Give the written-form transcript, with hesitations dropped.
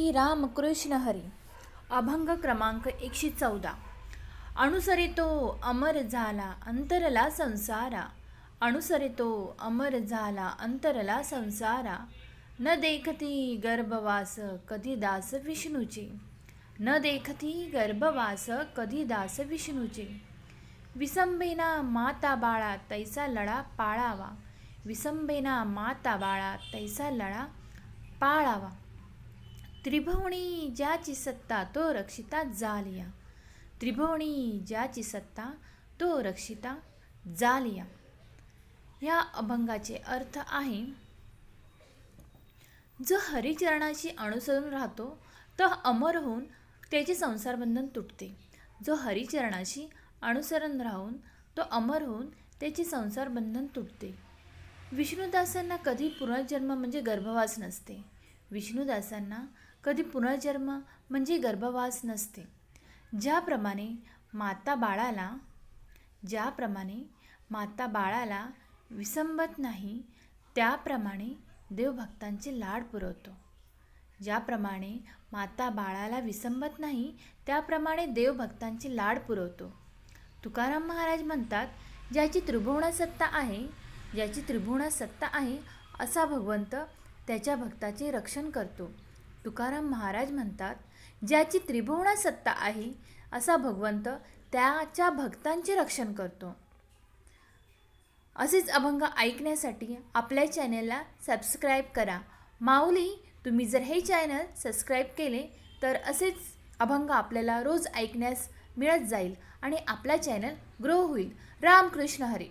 श्री रामकृष्ण हरी. अभंग क्रमांक 114. अनुसरितो अमर झाला अंतरला संसारा. अनुसरितो अमर झाला अंतरला संसारा. न देखती गर्भवास कधी दास विष्णूचे. न देखती गर्भवास कधी दास विष्णूचे. विसंबेना माता बाळा तैसा लळा पाळावा. विसंबेना माता बाळा तैसा लळा पाळावा. त्रिभुवनी ज्याची सत्ता तो रक्षिता जालिया. त्रिभुवनी ज्याची सत्ता तो रक्षिता जालिया. या अभंगाचे अर्थ आहे, जो हरिचरणाशी अनुसरून राहतो तो अमर होऊन त्याचे संसार बंधन तुटते. जो हरिचरणाशी अनुसरण राहून तो अमर होऊन त्याचे संसार बंधन तुटते. विष्णुदासांना कधी पुनर्जन्म म्हणजे गर्भवास नसते. विष्णुदासांना कधी पुनर्जन्म म्हणजे गर्भवास नसते. ज्याप्रमाणे माता बाळाला विसंबत नाही, त्याप्रमाणे देव भक्तांचे लाड पुरवतो. ज्याप्रमाणे माता बाळाला विसंबत नाही, त्याप्रमाणे देव भक्तांचे लाड पुरवतो. तुकाराम महाराज म्हणतात, ज्याची त्रिभुवनात सत्ता आहे असा भगवंत त्याच्या भक्ताचे रक्षण करतो. तुकाराम महाराज म्हणतात, ज्याची त्रिभुवनात सत्ता आहे असा भगवंत त्याच्या भक्तांचे रक्षण करतो. असेच अभंग ऐकण्यासाठी आपल्या चॅनेलला सबस्क्राईब करा. माऊली, तुम्ही जर हे चॅनल सबस्क्राईब केले तर असेच अभंग आपल्याला रोज ऐकण्यास मिळत जाईल आणि आपला चॅनल ग्रो होईल. रामकृष्ण हरी.